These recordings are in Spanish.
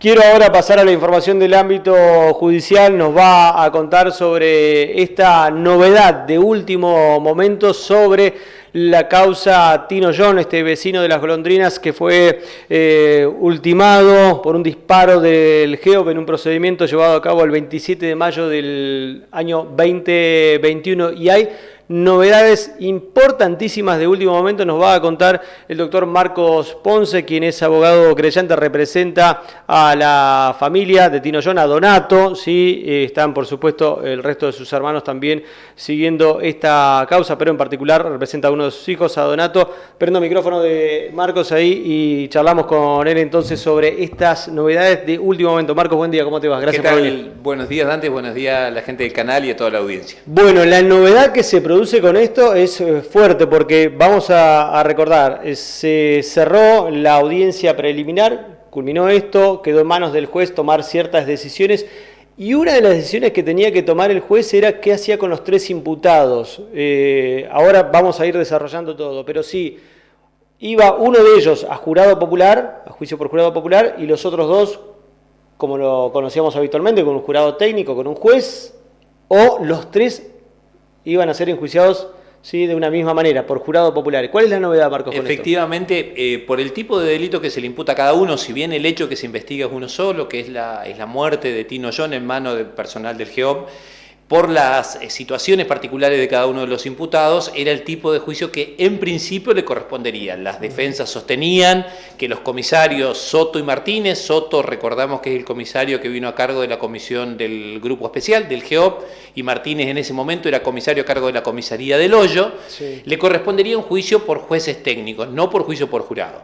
Quiero ahora pasar a la información del ámbito judicial. Nos va a contar sobre esta novedad de último momento sobre la causa Tino John, este vecino de Las Golondrinas que fue ultimado por un disparo del GEOP en un procedimiento llevado a cabo el 27 de mayo del año 2021. Y hay novedades importantísimas de último momento. Nos va a contar el doctor Marcos Ponce, quien es abogado creyente, representa a la familia de Tino John, a Donato, ¿sí? Están por supuesto el resto de sus hermanos también siguiendo esta causa, pero en particular representa a uno de sus hijos, a Donato. Prendo el micrófono de Marcos ahí y charlamos con él entonces sobre estas novedades de último momento. Marcos, buen día, ¿cómo te vas? Gracias por venir. Buenos días, Dante, buenos días a la gente del canal y a toda la audiencia. Bueno, la novedad que se produce con esto es fuerte porque vamos a recordar, se cerró la audiencia preliminar, culminó esto, quedó en manos del juez tomar ciertas decisiones y una de las decisiones que tenía que tomar el juez era qué hacía con los tres imputados. Ahora vamos a ir desarrollando todo, pero sí, iba uno de ellos a jurado popular, a juicio por jurado popular, y los otros dos, como lo conocíamos habitualmente, con un jurado técnico, con un juez, o los tres iban a ser enjuiciados, ¿sí?, de una misma manera, por jurado popular. ¿Cuál es la novedad, Marcos, con Efectivamente, por el tipo de delito que se le imputa a cada uno, si bien el hecho que se investiga es uno solo, que es la muerte de Tino John en manos del personal del GEOP, por las situaciones particulares de cada uno de los imputados, era el tipo de juicio que en principio le correspondería. Las defensas sostenían que los comisarios Soto y Martínez, Soto recordamos que es el comisario que vino a cargo de la comisión del grupo especial, del GEOP, y Martínez en ese momento era comisario a cargo de la comisaría del Hoyo, sí, le correspondería un juicio por jueces técnicos, no por juicio por jurado.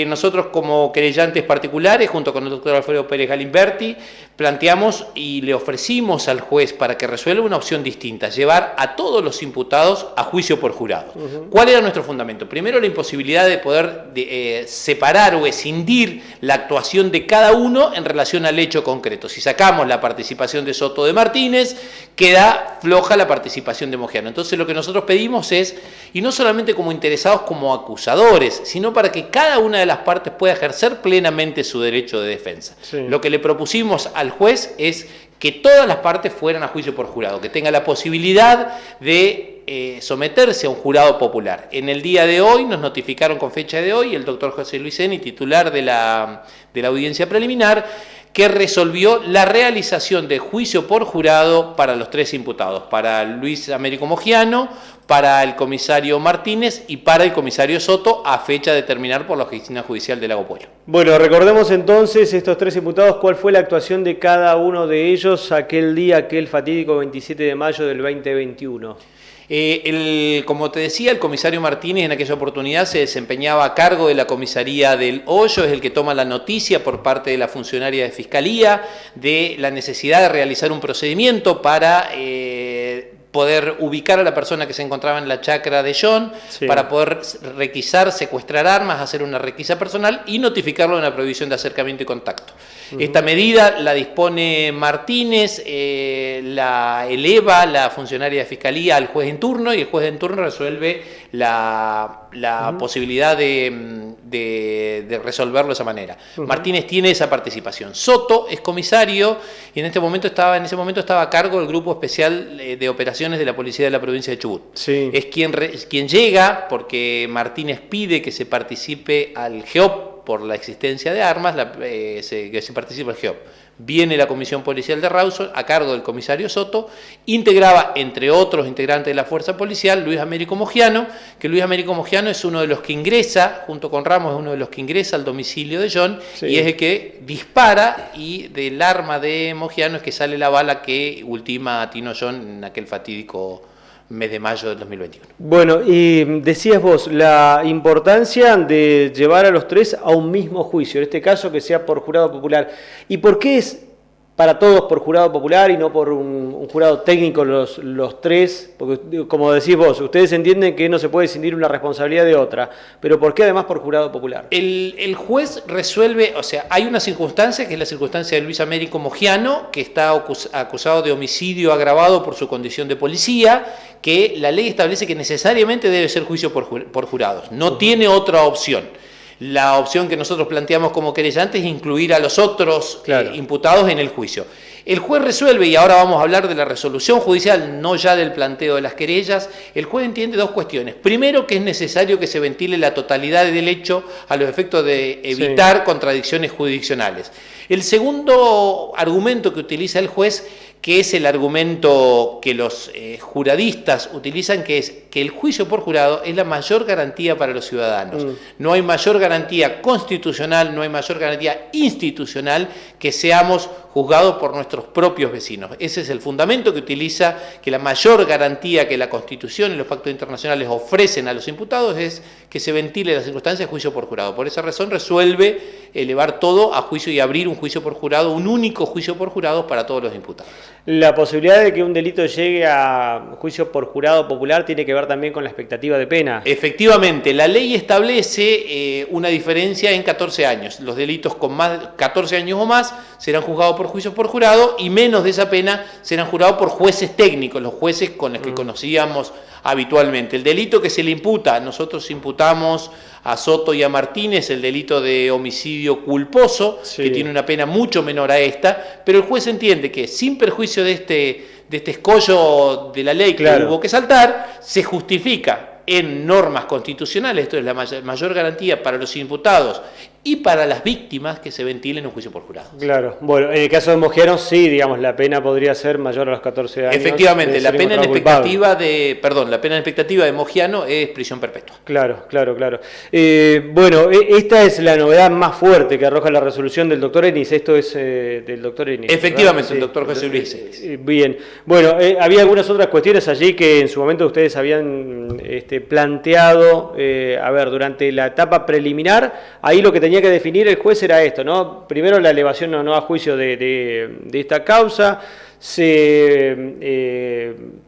Nosotros como querellantes particulares, junto con el doctor Alfredo Pérez Galimberti, planteamos y le ofrecimos al juez para que resuelva una opción distinta, llevar a todos los imputados a juicio por jurado. ¿Cuál era nuestro fundamento? Primero, la imposibilidad de poder separar o escindir la actuación de cada uno en relación al hecho concreto. Si sacamos la participación de Soto de Martínez, queda floja la participación de Mogiano. Entonces lo que nosotros pedimos es, y no solamente como interesados, como acusadores, sino para que cada una de las partes pueda ejercer plenamente su derecho de defensa. Sí. Lo que le propusimos al juez es que todas las partes fueran a juicio por jurado, que tenga la posibilidad de someterse a un jurado popular. En el día de hoy, nos notificaron con fecha de hoy, el doctor José Luis Eni, titular de la audiencia preliminar, que resolvió la realización de juicio por jurado para los tres imputados, para Luis Américo Mogiano, para el comisario Martínez y para el comisario Soto, a fecha de determinar por la Oficina Judicial de Lago Pueblo. Bueno, recordemos entonces estos tres imputados, cuál fue la actuación de cada uno de ellos aquel día, aquel fatídico 27 de mayo del 2021. Como te decía, el comisario Martínez en aquella oportunidad se desempeñaba a cargo de la comisaría del Hoyo, es el que toma la noticia por parte de la funcionaria de Fiscalía de la necesidad de realizar un procedimiento para poder ubicar a la persona que se encontraba en la chacra de John, sí, para poder requisar, secuestrar armas, hacer una requisa personal y notificarlo de una prohibición de acercamiento y contacto. Esta medida la dispone Martínez, la eleva la funcionaria de Fiscalía al juez en turno y el juez en turno resuelve la posibilidad de resolverlo de esa manera. Martínez tiene esa participación. Soto es comisario y en ese momento estaba a cargo del grupo especial de operaciones de la policía de la provincia de Chubut. Sí. Es quien llega porque Martínez pide que se participe al GEOP por la existencia de armas, que se participe el GEOP. Viene la Comisión Policial de Rawson a cargo del comisario Soto, integraba, entre otros integrantes de la Fuerza Policial, Luis Américo Mogiano, que Luis Américo Mogiano es uno de los que ingresa, junto con Ramos, es uno de los que ingresa al domicilio de John, sí, y es el que dispara, y del arma de Mogiano es que sale la bala que ultima a Tino John en aquel fatídico mes de mayo del 2021. Bueno, y decías vos la importancia de llevar a los tres a un mismo juicio, en este caso que sea por jurado popular. ¿Y por qué es para todos por jurado popular y no por un jurado técnico los tres? Porque, como decís vos, ustedes entienden que no se puede escindir una responsabilidad de otra, pero ¿por qué además por jurado popular? El juez resuelve, o sea, hay una circunstancia que es la circunstancia de Luis Américo Mogiano, que está acusado de homicidio agravado por su condición de policía, que la ley establece que necesariamente debe ser juicio por jurados, no tiene otra opción. La opción que nosotros planteamos como querellantes es incluir a los otros imputados en el juicio. El juez resuelve, y ahora vamos a hablar de la resolución judicial, no ya del planteo de las querellas. El juez entiende dos cuestiones. Primero, que es necesario que se ventile la totalidad del hecho a los efectos de evitar contradicciones jurisdiccionales. El segundo argumento que utiliza el juez, que es el argumento que los juradistas utilizan, que es que el juicio por jurado es la mayor garantía para los ciudadanos. No hay mayor garantía constitucional, no hay mayor garantía institucional que seamos juzgados por nuestros propios vecinos. Ese es el fundamento que utiliza, que la mayor garantía que la Constitución y los pactos internacionales ofrecen a los imputados es que se ventile la circunstancia de juicio por jurado. Por esa razón resuelve elevar todo a juicio y abrir un juicio por jurado, un único juicio por jurado para todos los imputados. La posibilidad de que un delito llegue a juicio por jurado popular tiene que ver también con la expectativa de pena. Efectivamente, la ley establece una diferencia en 14 años. Los delitos con más de 14 años o más serán juzgados por juicio por jurado y menos de esa pena serán jurados por jueces técnicos, los jueces con los que conocíamos habitualmente. El delito que se le imputa, nosotros imputamos a Soto y a Martínez el delito de homicidio culposo, que tiene una pena mucho menor a esta, pero el juez entiende que sin perjuicio de este escollo de la ley que hubo que saltar, se justifica en normas constitucionales, esto es la mayor garantía para los imputados y para las víctimas que se ventilen un juicio por jurado. Claro, bueno, en el caso de Mogiano sí, digamos, la pena podría ser mayor a los 14 años. Efectivamente, la pena en expectativa de Mogiano es prisión perpetua. Claro. Bueno, esta es la novedad más fuerte que arroja la resolución del doctor Enis, esto es del doctor Enis. Efectivamente, el doctor José Luis Enis. Bien, bueno, había algunas otras cuestiones allí que en su momento ustedes habían planteado, durante la etapa preliminar, ahí lo que tenía que definir el juez era esto, ¿no? Primero la elevación no a juicio de esta causa,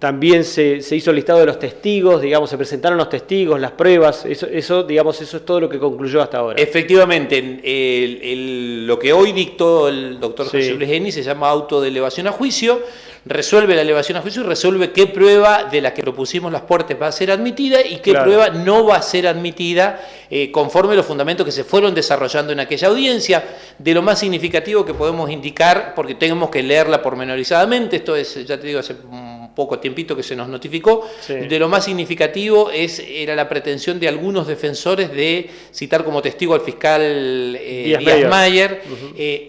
también se hizo el listado de los testigos, digamos, se presentaron los testigos, las pruebas, eso es todo lo que concluyó hasta ahora. Efectivamente, lo que hoy dictó el doctor José Luis Enis se llama auto de elevación a juicio, resuelve la elevación a juicio y resuelve qué prueba de la que propusimos las partes va a ser admitida y qué prueba no va a ser admitida conforme los fundamentos que se fueron desarrollando en aquella audiencia. De lo más significativo que podemos indicar, porque tenemos que leerla pormenorizadamente, esto es, ya te digo, hace un poco tiempito que se nos notificó, de lo más significativo era la pretensión de algunos defensores de citar como testigo al fiscal Díaz Mayer.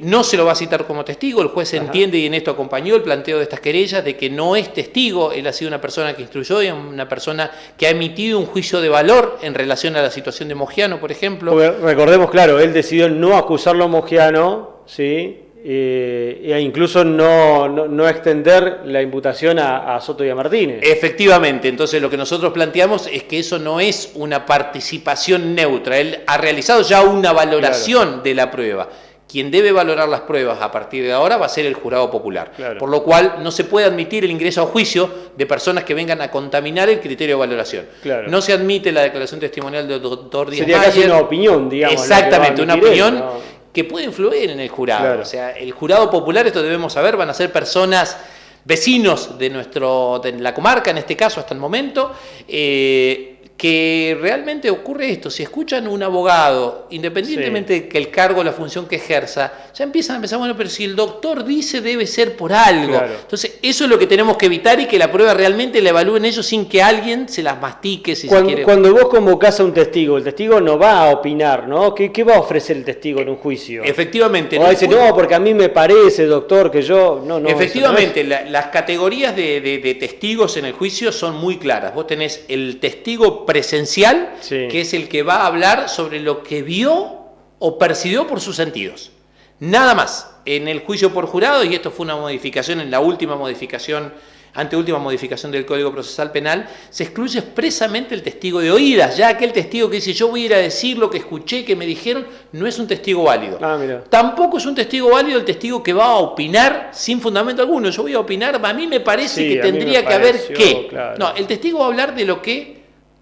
No se lo va a citar como testigo, el juez entiende y en esto acompañó el planteo de estas querellas de que no es testigo, él ha sido una persona que instruyó y una persona que ha emitido un juicio de valor en relación a la situación de Mogiano, por ejemplo. Porque recordemos, claro, él decidió no acusarlo a Mogiano, ¿sí? E incluso no extender la imputación a Soto y a Martínez. Efectivamente, entonces lo que nosotros planteamos es que eso no es una participación neutra, él ha realizado ya una valoración de la prueba. Quien debe valorar las pruebas a partir de ahora va a ser el jurado popular, por lo cual no se puede admitir el ingreso a juicio de personas que vengan a contaminar el criterio de valoración. No se admite la declaración testimonial del doctor Díaz Mayer. Sería casi una opinión, digamos. Exactamente, una opinión que puede influir en el jurado. O sea, el jurado popular, esto debemos saber, van a ser personas, vecinos de la comarca, en este caso hasta el momento, que realmente ocurre esto, si escuchan a un abogado, independientemente de que el cargo o la función que ejerza, ya empiezan a pensar, bueno, pero si el doctor dice debe ser por algo. Entonces, eso es lo que tenemos que evitar y que la prueba realmente la evalúen ellos sin que alguien se las mastique, si se quiere. Cuando vos convocás a un testigo, el testigo no va a opinar, ¿no? ¿Qué va a ofrecer el testigo en un juicio? Efectivamente. O dice, no, porque a mí me parece, doctor, que yo... No, efectivamente, las categorías de testigos en el juicio son muy claras. Vos tenés el testigo presencial, que es el que va a hablar sobre lo que vio o percibió por sus sentidos. Nada más. En el juicio por jurado, y esto fue una modificación en la anteúltima modificación del Código Procesal Penal, se excluye expresamente el testigo de oídas, ya aquel testigo que dice yo voy a ir a decir lo que escuché, que me dijeron, no es un testigo válido. Tampoco es un testigo válido el testigo que va a opinar sin fundamento alguno. Yo voy a opinar, a mí me parece que tendría que haber qué. No, el testigo va a hablar de lo que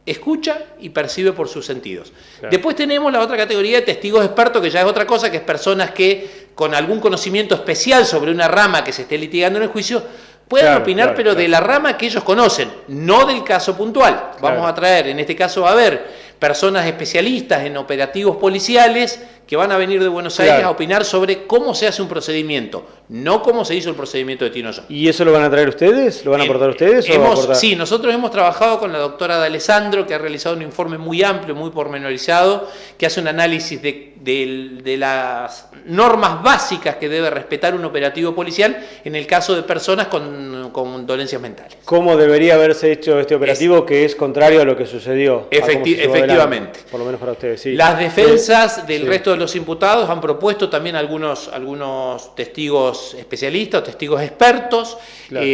escucha y percibe por sus sentidos. Después tenemos la otra categoría de testigos expertos, que ya es otra cosa, que es personas que con algún conocimiento especial sobre una rama que se esté litigando en el juicio, pueden opinar, pero de la rama que ellos conocen, no del caso puntual. Vamos a traer, en este caso va a haber personas especialistas en operativos policiales que van a venir de Buenos Aires a opinar sobre cómo se hace un procedimiento, no cómo se hizo el procedimiento de Tino John. ¿Y eso lo van a traer ustedes? ¿Lo van a aportar ustedes? Sí, nosotros hemos trabajado con la doctora D'Alessandro, que ha realizado un informe muy amplio, muy pormenorizado, que hace un análisis de las normas básicas que debe respetar un operativo policial en el caso de personas con dolencias mentales. ¿Cómo debería haberse hecho este operativo que es contrario a lo que sucedió? Efectivamente. Por lo menos para ustedes, sí. Las defensas del resto de los imputados han propuesto también algunos testigos especialistas o testigos expertos. Claro.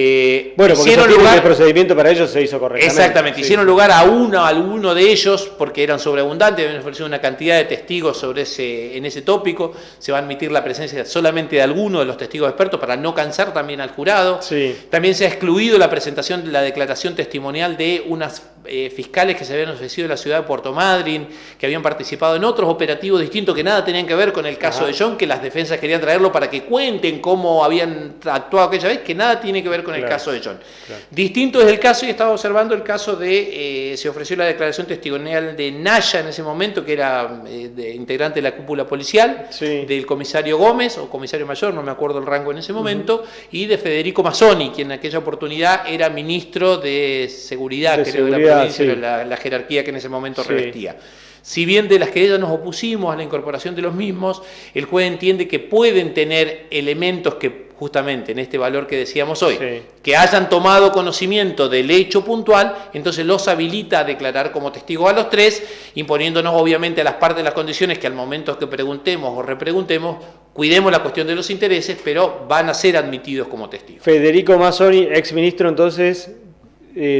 Bueno, porque el procedimiento para ellos se hizo correctamente. Exactamente, sí. Hicieron lugar a alguno de ellos porque eran sobreabundantes, habían ofrecido una cantidad de testigos en ese tópico. Se va a admitir la presencia solamente de algunos de los testigos expertos para no cansar también al jurado. Sí. También se ha excluido la presentación de la declaración testimonial de unas fiscales que se habían ofrecido de la ciudad de Puerto Madryn, que habían participado en otros operativos distintos que nada tenían que ver con el caso de John, que las defensas querían traerlo para que cuenten cómo habían actuado aquella vez, que nada tiene que ver con el caso de John. Claro. Distinto es el caso, y estaba observando el caso se ofreció la declaración testimonial de Naya en ese momento, que era integrante de la cúpula policial, del comisario Gómez, o comisario mayor, no me acuerdo el rango en ese momento, y de Federico Mazzoni, quien en aquella oportunidad era ministro de Seguridad, de la provincia, la jerarquía que en ese momento revestía. Si bien de las querellas nos opusimos a la incorporación de los mismos, el juez entiende que pueden tener elementos que, justamente en este valor que decíamos hoy, que hayan tomado conocimiento del hecho puntual, entonces los habilita a declarar como testigos a los tres, imponiéndonos obviamente a las partes las condiciones que al momento que preguntemos o repreguntemos, cuidemos la cuestión de los intereses, pero van a ser admitidos como testigos. Federico Mazzoni, exministro, entonces,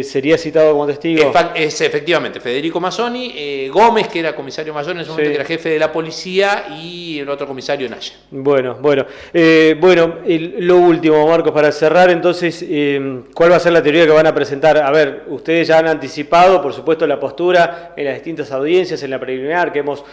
¿sería citado como testigo? Efectivamente, Federico Mazzoni, Gómez, que era comisario mayor en ese momento, que era jefe de la policía, y el otro comisario, Naya. Bueno, lo último, Marcos, para cerrar, entonces, ¿cuál va a ser la teoría que van a presentar? A ver, ustedes ya han anticipado, por supuesto, la postura en las distintas audiencias, en la preliminar que hemos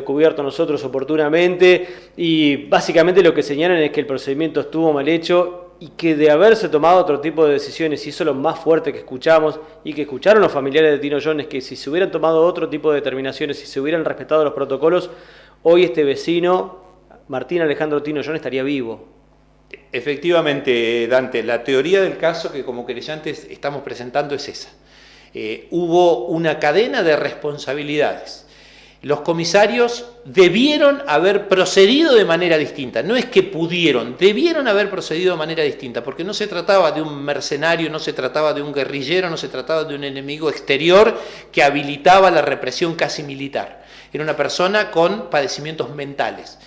cubierto nosotros oportunamente, y básicamente lo que señalan es que el procedimiento estuvo mal hecho, y que de haberse tomado otro tipo de decisiones, y eso es lo más fuerte que escuchamos, y que escucharon los familiares de Tino John, es que si se hubieran tomado otro tipo de determinaciones, si se hubieran respetado los protocolos, hoy este vecino, Martín Alejandro Tino John, estaría vivo. Efectivamente, Dante, la teoría del caso que como querellantes estamos presentando es esa. Hubo una cadena de responsabilidades. Los comisarios debieron haber procedido de manera distinta, no es que pudieron, debieron haber procedido de manera distinta, porque no se trataba de un mercenario, no se trataba de un guerrillero, no se trataba de un enemigo exterior que habilitaba la represión casi militar. Era una persona con padecimientos mentales.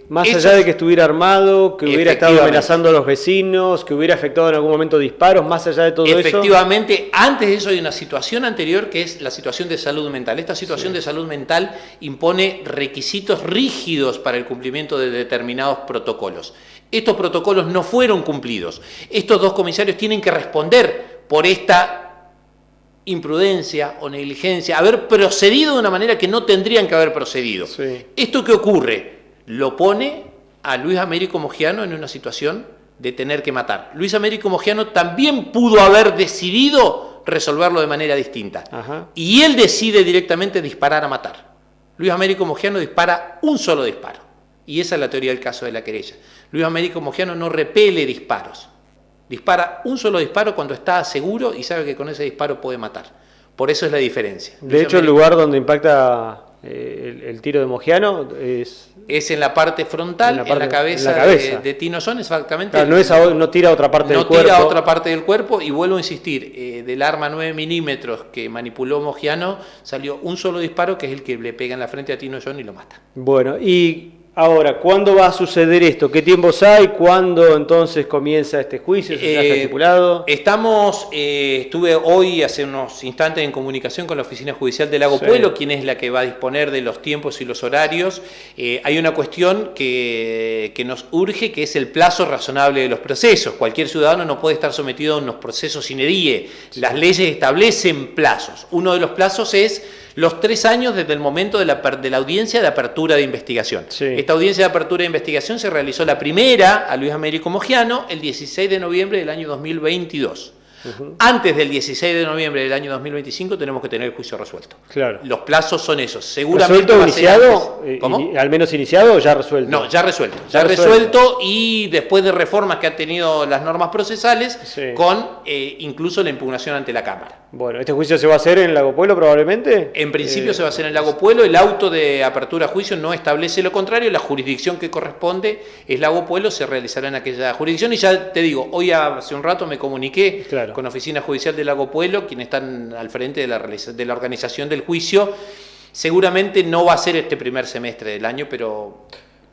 Más allá de que estuviera armado, que hubiera estado amenazando a los vecinos, que hubiera efectuado en algún momento disparos, más allá de todo eso. Efectivamente, antes de eso hay una situación anterior que es la situación de salud mental. Esta situación de salud mental impone requisitos rígidos para el cumplimiento de determinados protocolos. Estos protocolos no fueron cumplidos. Estos dos comisarios tienen que responder por esta imprudencia o negligencia, haber procedido de una manera que no tendrían que haber procedido. ¿Esto qué ocurre? Lo pone a Luis Américo Mogiano en una situación de tener que matar. Luis Américo Mogiano también pudo haber decidido resolverlo de manera distinta. Y él decide directamente disparar a matar. Luis Américo Mogiano dispara un solo disparo. Y esa es la teoría del caso de la querella. Luis Américo Mogiano no repele disparos. Dispara un solo disparo cuando está seguro y sabe que con ese disparo puede matar. Por eso es la diferencia. De hecho, el lugar donde impacta el tiro de Mogiano es en la parte frontal, en la cabeza. De Tino John, exactamente. Claro, no tira a otra parte del cuerpo. No tira a otra parte del cuerpo, y vuelvo a insistir, del arma 9 milímetros que manipuló Mogiano, salió un solo disparo, que es el que le pega en la frente a Tino John y lo mata. Bueno, y ahora, ¿cuándo va a suceder esto? ¿Qué tiempos hay? ¿Cuándo entonces comienza este juicio? ¿Se ha estipulado? Estuve hoy, hace unos instantes, en comunicación con la Oficina Judicial de Lago Puelo, quien es la que va a disponer de los tiempos y los horarios. Hay una cuestión que nos urge, que es el plazo razonable de los procesos. Cualquier ciudadano no puede estar sometido a unos procesos sine die. Las leyes establecen plazos. Uno de los plazos es los 3 años desde el momento de la audiencia de apertura de investigación. Esta audiencia de apertura de investigación se realizó la primera a Luis Américo Mogiano el 16 de noviembre del año 2022. Antes del 16 de noviembre del año 2025 tenemos que tener el juicio resuelto. Claro. Los plazos son esos. Seguramente ¿Resuelto, va a ser iniciado? antes. ¿Cómo? ¿Al menos iniciado o ya resuelto? No, ya resuelto. Ya resuelto, y después de reformas que han tenido las normas procesales, con incluso la impugnación ante la Cámara. Bueno, ¿este juicio se va a hacer en Lago Puelo probablemente? En principio se va a hacer en Lago Puelo. El auto de apertura a juicio no establece lo contrario. La jurisdicción que corresponde es Lago Puelo, se realizará en aquella jurisdicción. Y ya te digo, hoy hace un rato me comuniqué con Oficina Judicial de Lago Puelo, quienes están al frente de la organización del juicio. Seguramente no va a ser este primer semestre del año, pero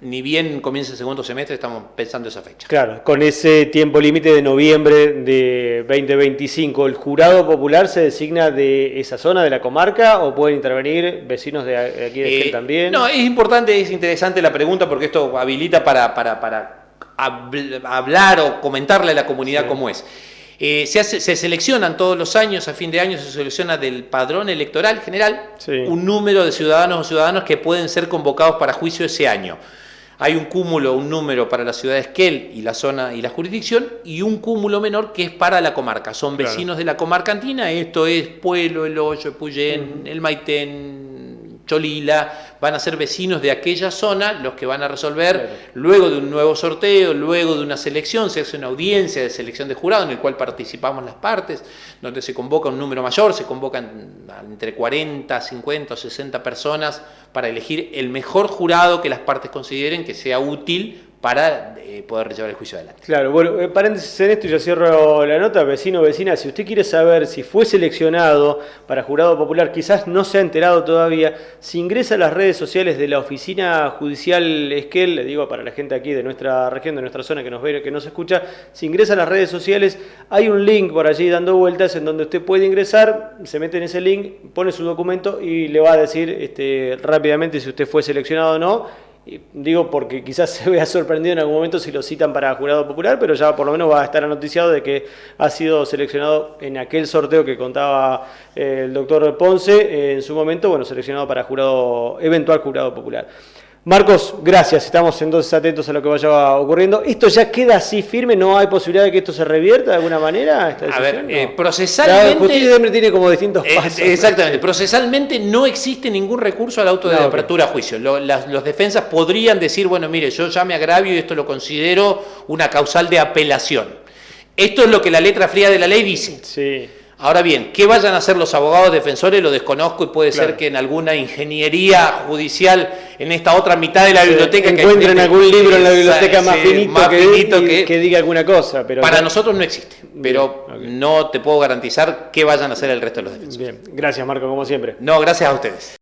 ni bien comienza el segundo semestre, estamos pensando esa fecha. Claro, con ese tiempo límite de noviembre de 2025, ¿el jurado popular se designa de esa zona, de la comarca, o pueden intervenir vecinos de aquí de Esquel también? No, es importante, es interesante la pregunta, porque esto habilita para hablar o comentarle a la comunidad cómo es. Se seleccionan todos los años, a fin de año se selecciona del padrón electoral general un número de ciudadanos o ciudadanos que pueden ser convocados para juicio ese año. Hay un cúmulo, un número para la ciudad de Esquel y la zona y la jurisdicción, y un cúmulo menor que es para la comarca. Son vecinos de la comarca andina, esto es Puelo, El Hoyo, Puyén, El Maitén, Cholila, van a ser vecinos de aquella zona los que van a resolver, luego de un nuevo sorteo, luego de una selección, se hace una audiencia de selección de jurado en el cual participamos las partes, donde se convoca un número mayor, se convocan entre 40, 50 o 60 personas para elegir el mejor jurado que las partes consideren que sea útil para poder llevar el juicio adelante. Claro, bueno, paréntesis en esto y ya cierro la nota. Vecino o vecina, si usted quiere saber si fue seleccionado para jurado popular, quizás no se ha enterado todavía, si ingresa a las redes sociales de la Oficina Judicial Esquel, le digo para la gente aquí de nuestra región, de nuestra zona que nos ve, que nos escucha, si ingresa a las redes sociales, hay un link por allí dando vueltas en donde usted puede ingresar, se mete en ese link, pone su documento y le va a decir rápidamente si usted fue seleccionado o no. Digo porque quizás se vea sorprendido en algún momento si lo citan para jurado popular, pero ya por lo menos va a estar noticiado de que ha sido seleccionado en aquel sorteo que contaba el doctor Ponce, en su momento, bueno, seleccionado para eventual jurado popular. Marcos, gracias, estamos entonces atentos a lo que vaya ocurriendo. ¿Esto ya queda así firme? ¿No hay posibilidad de que esto se revierta de alguna manera? Esta decisión, a ver, ¿no? Procesalmente... La justicia siempre tiene como distintos pasos. Exactamente, procesalmente no existe ningún recurso al auto de apertura a juicio. Los defensas podrían decir, bueno, mire, yo ya me agravio y esto lo considero una causal de apelación. Esto es lo que la letra fría de la ley dice. Sí. Ahora bien, ¿qué vayan a hacer los abogados defensores? Lo desconozco, y puede ser que en alguna ingeniería judicial, en esta otra mitad de la biblioteca... encuentren algún libro en la biblioteca más finito que diga alguna cosa. Pero para nosotros no existe, pero no te puedo garantizar qué vayan a hacer el resto de los defensores. Bien, gracias Marco, como siempre. No, gracias a ustedes.